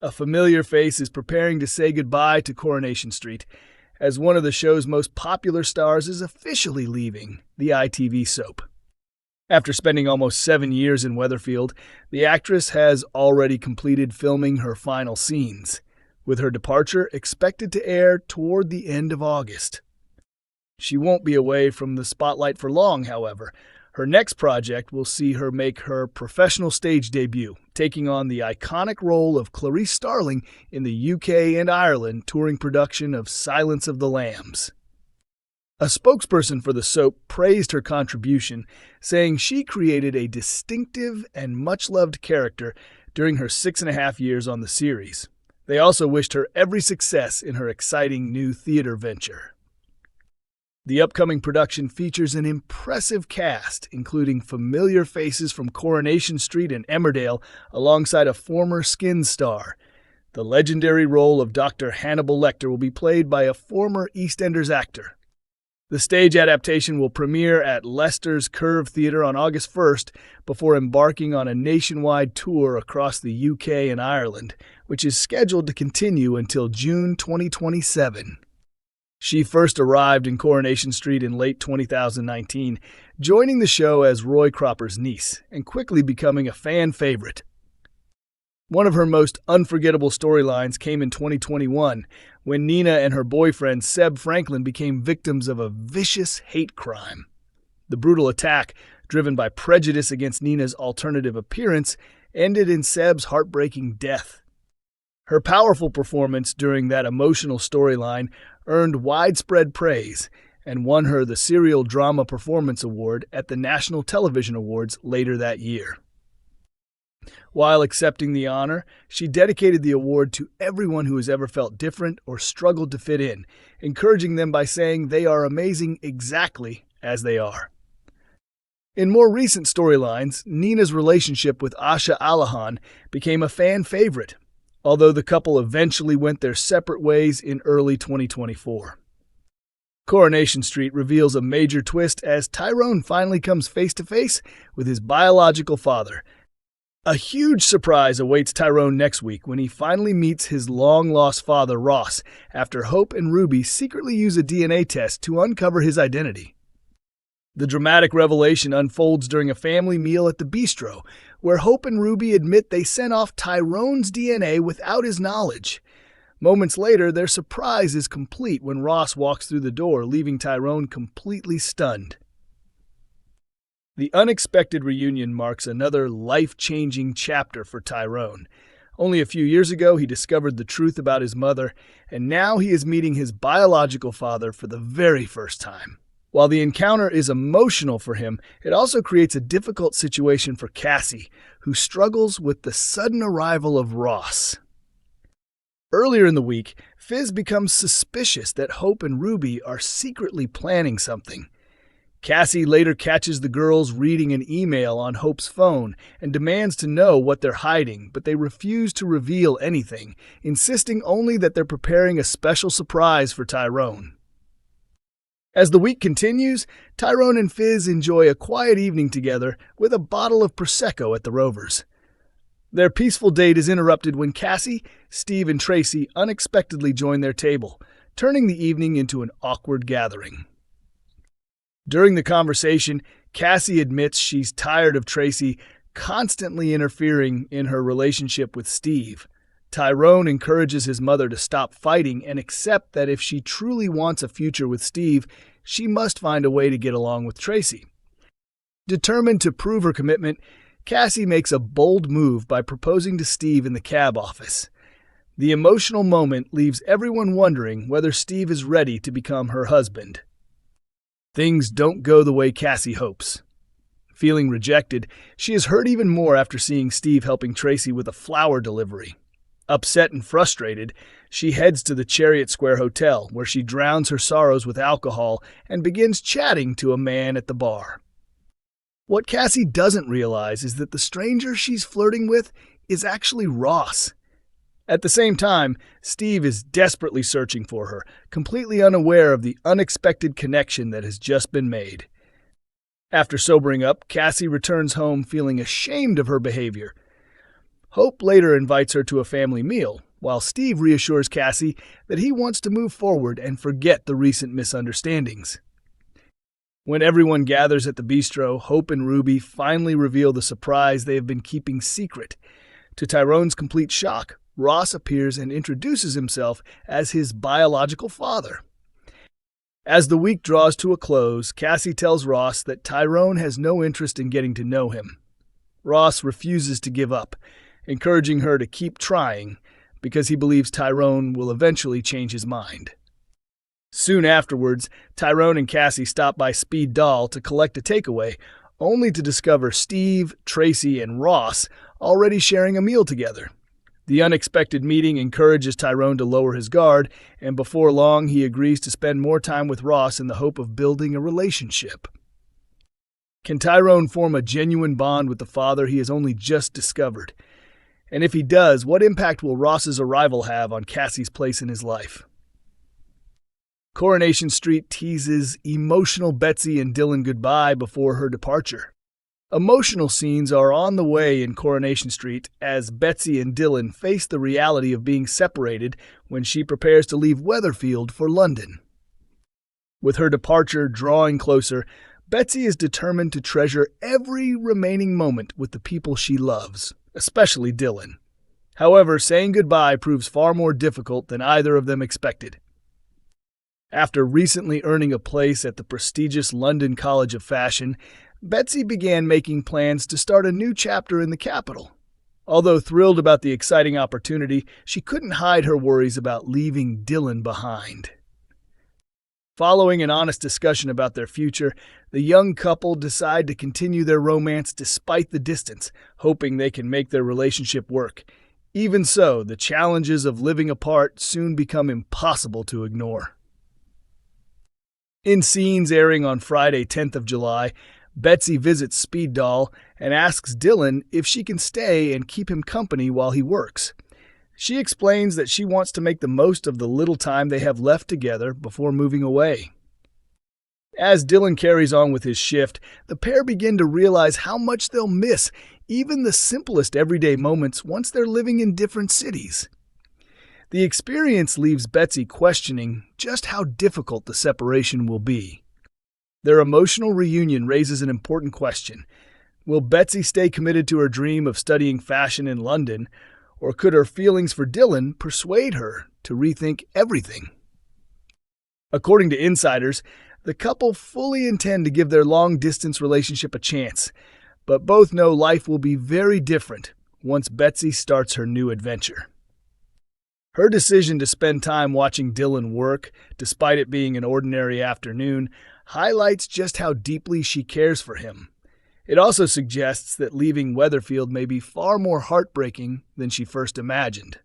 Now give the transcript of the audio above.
A familiar face is preparing to say goodbye to Coronation Street, as one of the show's most popular stars is officially leaving the ITV soap. After spending almost 7 years in Weatherfield, the actress has already completed filming her final scenes, with her departure expected to air toward the end of August. She won't be away from the spotlight for long, however. Her next project will see her make her professional stage debut, taking on the iconic role of Clarice Starling in the UK and Ireland touring production of Silence of the Lambs. A spokesperson for the soap praised her contribution, saying she created a distinctive and much-loved character during her 6.5 years on the series. They also wished her every success in her exciting new theater venture. The upcoming production features an impressive cast, including familiar faces from Coronation Street and Emmerdale, alongside a former Skins star. The legendary role of Dr. Hannibal Lecter will be played by a former EastEnders actor. The stage adaptation will premiere at Leicester's Curve Theatre on August 1st before embarking on a nationwide tour across the UK and Ireland, which is scheduled to continue until June 2027. She first arrived in Coronation Street in late 2019, joining the show as Roy Cropper's niece and quickly becoming a fan favorite. One of her most unforgettable storylines came in 2021, when Nina and her boyfriend Seb Franklin became victims of a vicious hate crime. The brutal attack, driven by prejudice against Nina's alternative appearance, ended in Seb's heartbreaking death. Her powerful performance during that emotional storyline earned widespread praise and won her the Serial Drama Performance Award at the National Television Awards later that year. While accepting the honor, she dedicated the award to everyone who has ever felt different or struggled to fit in, encouraging them by saying they are amazing exactly as they are. In more recent storylines, Nina's relationship with Asha Alahan became a fan favorite, although the couple eventually went their separate ways in early 2024. Coronation Street reveals a major twist as Tyrone finally comes face-to-face with his biological father. A huge surprise awaits Tyrone next week when he finally meets his long-lost father, Ross, after Hope and Ruby secretly use a DNA test to uncover his identity. The dramatic revelation unfolds during a family meal at the bistro, where Hope and Ruby admit they sent off Tyrone's DNA without his knowledge. Moments later, their surprise is complete when Ross walks through the door, leaving Tyrone completely stunned. The unexpected reunion marks another life-changing chapter for Tyrone. Only a few years ago, he discovered the truth about his mother, and now he is meeting his biological father for the very first time. While the encounter is emotional for him, it also creates a difficult situation for Cassie, who struggles with the sudden arrival of Ross. Earlier in the week, Fizz becomes suspicious that Hope and Ruby are secretly planning something. Cassie later catches the girls reading an email on Hope's phone and demands to know what they're hiding, but they refuse to reveal anything, insisting only that they're preparing a special surprise for Tyrone. As the week continues, Tyrone and Fizz enjoy a quiet evening together with a bottle of Prosecco at the Rovers. Their peaceful date is interrupted when Cassie, Steve, and Tracy unexpectedly join their table, turning the evening into an awkward gathering. During the conversation, Cassie admits she's tired of Tracy constantly interfering in her relationship with Steve. Tyrone encourages his mother to stop fighting and accept that if she truly wants a future with Steve, she must find a way to get along with Tracy. Determined to prove her commitment, Cassie makes a bold move by proposing to Steve in the cab office. The emotional moment leaves everyone wondering whether Steve is ready to become her husband. Things don't go the way Cassie hopes. Feeling rejected, she is hurt even more after seeing Steve helping Tracy with a flower delivery. Upset and frustrated, she heads to the Chariot Square Hotel, where she drowns her sorrows with alcohol and begins chatting to a man at the bar. What Cassie doesn't realize is that the stranger she's flirting with is actually Ross. At the same time, Steve is desperately searching for her, completely unaware of the unexpected connection that has just been made. After sobering up, Cassie returns home feeling ashamed of her behavior. Hope later invites her to a family meal, while Steve reassures Cassie that he wants to move forward and forget the recent misunderstandings. When everyone gathers at the bistro, Hope and Ruby finally reveal the surprise they have been keeping secret. To Tyrone's complete shock, Ross appears and introduces himself as his biological father. As the week draws to a close, Cassie tells Ross that Tyrone has no interest in getting to know him. Ross refuses to give up, encouraging her to keep trying because he believes Tyrone will eventually change his mind. Soon afterwards, Tyrone and Cassie stop by Speed Doll to collect a takeaway, only to discover Steve, Tracy, and Ross already sharing a meal together. The unexpected meeting encourages Tyrone to lower his guard, and before long he agrees to spend more time with Ross in the hope of building a relationship. Can Tyrone form a genuine bond with the father he has only just discovered? And if he does, what impact will Ross's arrival have on Cassie's place in his life? Coronation Street teases emotional Betsy and Dylan goodbye before her departure. Emotional scenes are on the way in Coronation Street as Betsy and Dylan face the reality of being separated when she prepares to leave Weatherfield for London. With her departure drawing closer, Betsy is determined to treasure every remaining moment with the people she loves, especially Dylan. However, saying goodbye proves far more difficult than either of them expected. After recently earning a place at the prestigious London College of Fashion, Betsy began making plans to start a new chapter in the capital. Although thrilled about the exciting opportunity, she couldn't hide her worries about leaving Dylan behind. Following an honest discussion about their future, the young couple decide to continue their romance despite the distance, hoping they can make their relationship work. Even so, the challenges of living apart soon become impossible to ignore. In scenes airing on Friday, 10th of July, Betsy visits Speed Doll and asks Dylan if she can stay and keep him company while he works. She explains that she wants to make the most of the little time they have left together before moving away. As Dylan carries on with his shift, the pair begin to realize how much they'll miss even the simplest everyday moments once they're living in different cities. The experience leaves Betsy questioning just how difficult the separation will be. Their emotional reunion raises an important question. Will Betsy stay committed to her dream of studying fashion in London, or could her feelings for Dylan persuade her to rethink everything? According to insiders, the couple fully intend to give their long-distance relationship a chance, but both know life will be very different once Betsy starts her new adventure. Her decision to spend time watching Dylan work, despite it being an ordinary afternoon, highlights just how deeply she cares for him. It also suggests that leaving Weatherfield may be far more heartbreaking than she first imagined.